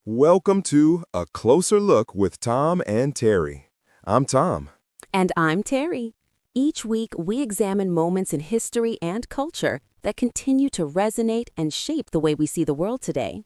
Welcome to A Closer Look with Tom and Terry. I'm Tom. And I'm Terry. Each week, we examine moments in history and culture that continue to resonate and shape the way we see the world today.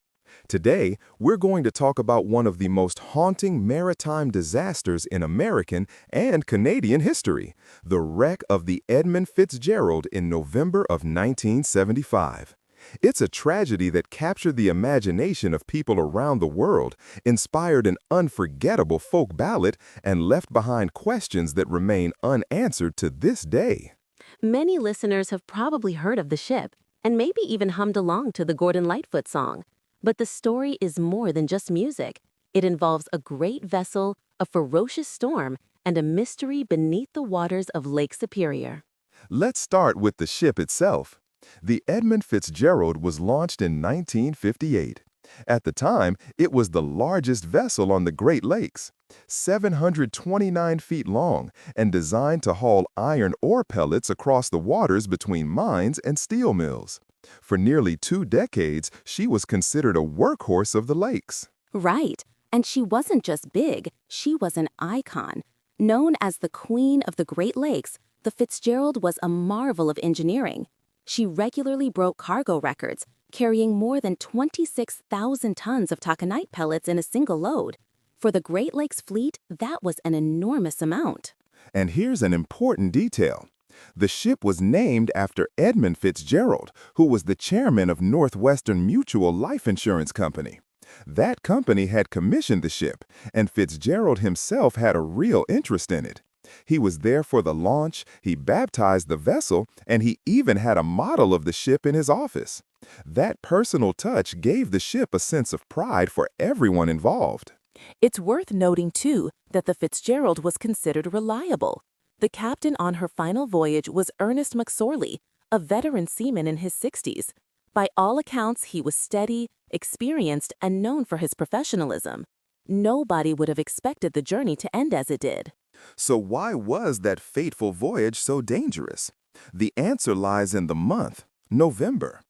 Today, we're going to talk about one of the most haunting maritime disasters in American and Canadian history, the wreck of the Edmund Fitzgerald in November of 1975. It's a tragedy that captured the imagination of people around the world, inspired an unforgettable folk ballad, and left behind questions that remain unanswered to this day. Many listeners have probably heard of the ship and maybe even hummed along to the Gordon Lightfoot song. But the story is more than just music. It involves a great vessel, a ferocious storm, and a mystery beneath the waters of Lake Superior. Let's start with the ship itself. The Edmund Fitzgerald was launched in 1958. At the time, it was the largest vessel on the Great Lakes, 729 feet long, and designed to haul iron ore pellets across the waters between mines and steel mills. For nearly 2 decades, she was considered a workhorse of the lakes. Right. And she wasn't just big, she was an icon. Known as the Queen of the Great Lakes, the Fitzgerald was a marvel of engineering. She regularly broke cargo records, carrying more than 26,000 tons of taconite pellets in a single load. For the Great Lakes fleet, that was an enormous amount. And here's an important detail. The ship was named after Edmund Fitzgerald, who was the chairman of Northwestern Mutual Life Insurance Company. That company had commissioned the ship, and Fitzgerald himself had a real interest in it. He was there for the launch, he baptized the vessel, and he even had a model of the ship in his office. That personal touch gave the ship a sense of pride for everyone involved. It's worth noting, too, that the Fitzgerald was considered reliable. The captain on her final voyage was Ernest McSorley, a veteran seaman in his 60s. By all accounts, he was steady, experienced, and known for his professionalism. Nobody would have expected the journey to end as it did. So why was that fateful voyage so dangerous? The answer lies in the month, November.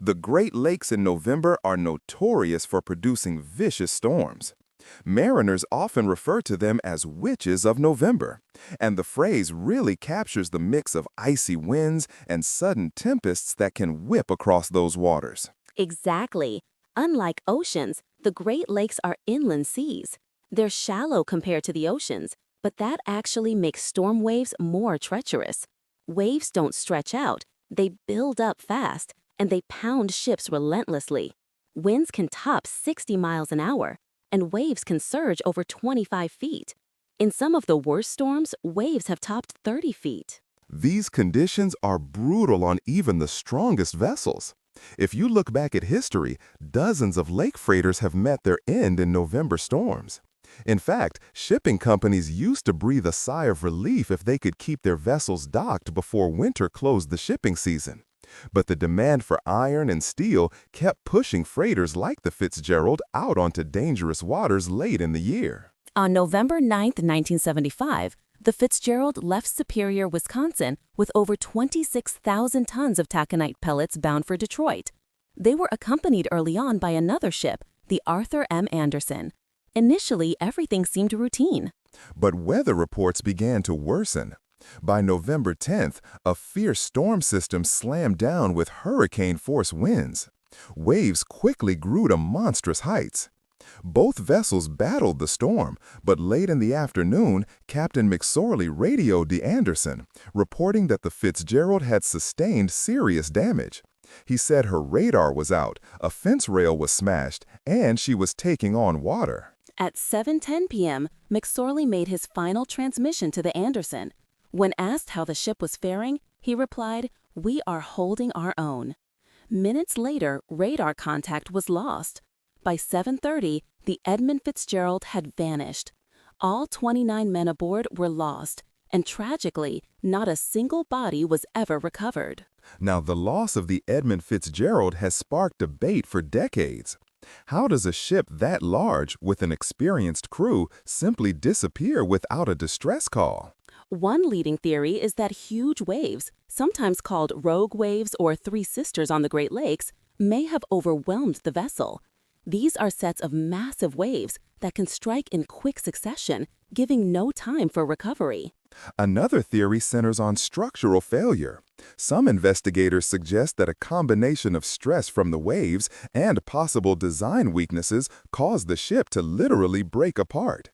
The Great Lakes in November are notorious for producing vicious storms. Mariners often refer to them as witches of November, and the phrase really captures the mix of icy winds and sudden tempests that can whip across those waters. Exactly. Unlike oceans, the Great Lakes are inland seas. They're shallow compared to the oceans, but that actually makes storm waves more treacherous. Waves don't stretch out, they build up fast, and they pound ships relentlessly. Winds can top 60 miles an hour, and waves can surge over 25 feet. In some of the worst storms, waves have topped 30 feet. These conditions are brutal on even the strongest vessels. If you look back at history, dozens of lake freighters have met their end in November storms. In fact, shipping companies used to breathe a sigh of relief if they could keep their vessels docked before winter closed the shipping season. But the demand for iron and steel kept pushing freighters like the Fitzgerald out onto dangerous waters late in the year. On November 9, 1975, the Fitzgerald left Superior, Wisconsin, with over 26,000 tons of taconite pellets bound for Detroit. They were accompanied early on by another ship, the Arthur M. Anderson. Initially, everything seemed routine. But weather reports began to worsen. By November 10th, a fierce storm system slammed down with hurricane-force winds. Waves quickly grew to monstrous heights. Both vessels battled the storm, but late in the afternoon, Captain McSorley radioed the Anderson, reporting that the Fitzgerald had sustained serious damage. He said her radar was out, a fence rail was smashed, and she was taking on water. At 7:10 p.m., McSorley made his final transmission to the Anderson. When asked how the ship was faring, he replied, "We are holding our own." Minutes later, radar contact was lost. By 7:30, the Edmund Fitzgerald had vanished. All 29 men aboard were lost, and tragically, not a single body was ever recovered. Now, the loss of the Edmund Fitzgerald has sparked debate for decades. How does a ship that large, with an experienced crew, simply disappear without a distress call? One leading theory is that huge waves, sometimes called rogue waves or three sisters on the Great Lakes, may have overwhelmed the vessel. These are sets of massive waves that can strike in quick succession, giving no time for recovery. Another theory centers on structural failure. Some investigators suggest that a combination of stress from the waves and possible design weaknesses caused the ship to literally break apart.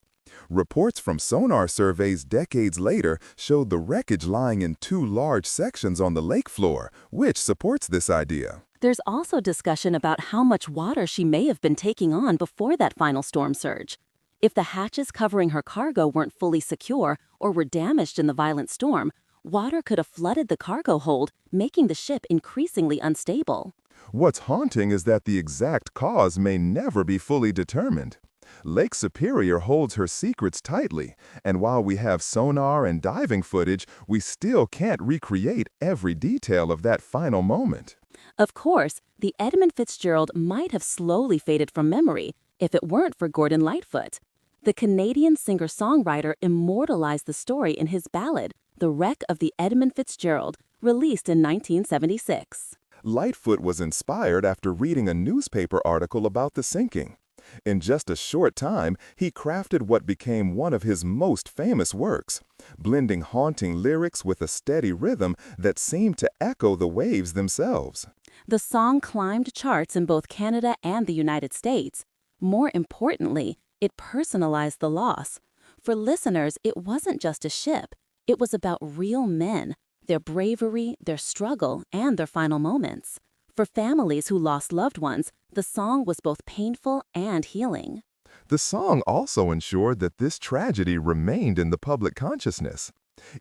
Reports from sonar surveys decades later showed the wreckage lying in two large sections on the lake floor, which supports this idea. There's also discussion about how much water she may have been taking on before that final storm surge. If the hatches covering her cargo weren't fully secure or were damaged in the violent storm, water could have flooded the cargo hold, making the ship increasingly unstable. What's haunting is that the exact cause may never be fully determined. Lake Superior holds her secrets tightly, and while we have sonar and diving footage, we still can't recreate every detail of that final moment. Of course, the Edmund Fitzgerald might have slowly faded from memory if it weren't for Gordon Lightfoot. The Canadian singer-songwriter immortalized the story in his ballad, The Wreck of the Edmund Fitzgerald, released in 1976. Lightfoot was inspired after reading a newspaper article about the sinking. In just a short time, he crafted what became one of his most famous works, blending haunting lyrics with a steady rhythm that seemed to echo the waves themselves. The song climbed charts in both Canada and the United States. More importantly, it personalized the loss. For listeners, it wasn't just a ship. It was about real men, their bravery, their struggle, and their final moments. For families who lost loved ones, the song was both painful and healing. The song also ensured that this tragedy remained in the public consciousness.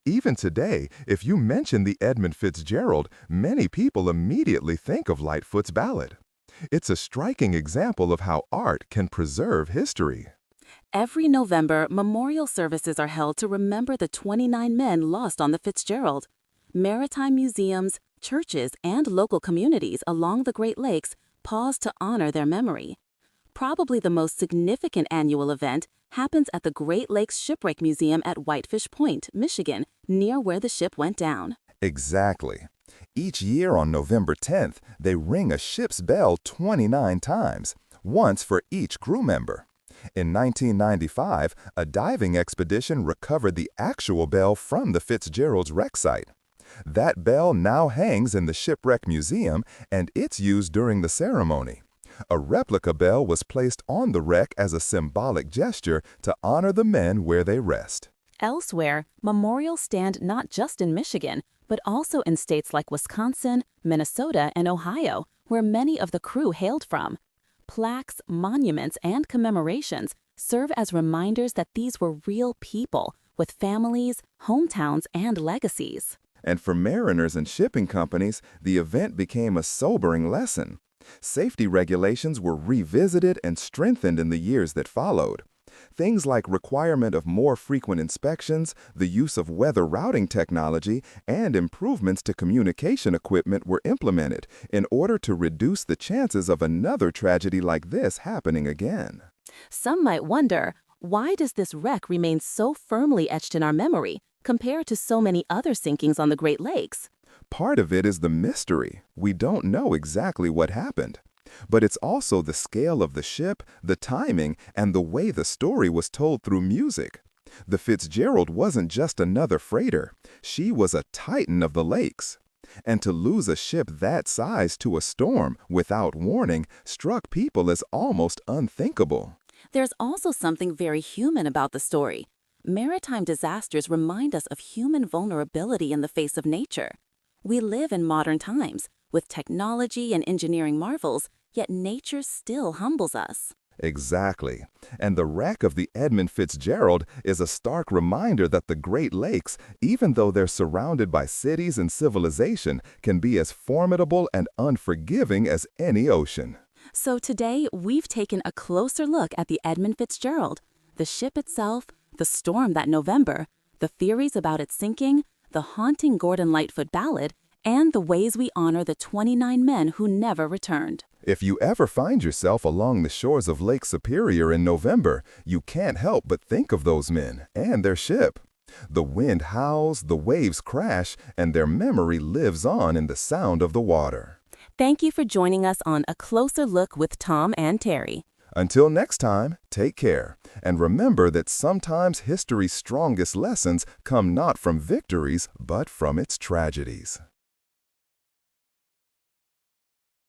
Even today, if you mention the Edmund Fitzgerald, many people immediately think of Lightfoot's ballad. It's a striking example of how art can preserve history. Every November, memorial services are held to remember the 29 men lost on the Fitzgerald. Maritime museums, churches, and local communities along the Great Lakes pause to honor their memory. Probably the most significant annual event happens at the Great Lakes Shipwreck Museum at Whitefish Point, Michigan, near where the ship went down. Exactly. Each year on November 10th, they ring a ship's bell 29 times, once for each crew member. In 1995, a diving expedition recovered the actual bell from the Fitzgerald's wreck site. That bell now hangs in the Shipwreck Museum, and it's used during the ceremony. A replica bell was placed on the wreck as a symbolic gesture to honor the men where they rest. Elsewhere, memorials stand not just in Michigan, but also in states like Wisconsin, Minnesota, and Ohio, where many of the crew hailed from. Plaques, monuments, and commemorations serve as reminders that these were real people with families, hometowns, and legacies. And for mariners and shipping companies, the event became a sobering lesson. Safety regulations were revisited and strengthened in the years that followed. Things like requirement of more frequent inspections, the use of weather routing technology, and improvements to communication equipment were implemented in order to reduce the chances of another tragedy like this happening again. Some might wonder, why does this wreck remain so firmly etched in our memory compared to so many other sinkings on the Great Lakes? Part of it is the mystery. We don't know exactly what happened. But it's also the scale of the ship, the timing, and the way the story was told through music. The Fitzgerald wasn't just another freighter. She was a titan of the lakes. And to lose a ship that size to a storm without warning struck people as almost unthinkable. There's also something very human about the story. Maritime disasters remind us of human vulnerability in the face of nature. We live in modern times, with technology and engineering marvels, yet nature still humbles us. Exactly. And the wreck of the Edmund Fitzgerald is a stark reminder that the Great Lakes, even though they're surrounded by cities and civilization, can be as formidable and unforgiving as any ocean. So today, we've taken a closer look at the Edmund Fitzgerald, the ship itself, the storm that November, the theories about its sinking, the haunting Gordon Lightfoot ballad, and the ways we honor the 29 men who never returned. If you ever find yourself along the shores of Lake Superior in November, you can't help but think of those men and their ship. The wind howls, the waves crash, and their memory lives on in the sound of the water. Thank you for joining us on A Closer Look with Tom and Terry. Until next time, take care, and remember that sometimes history's strongest lessons come not from victories, but from its tragedies.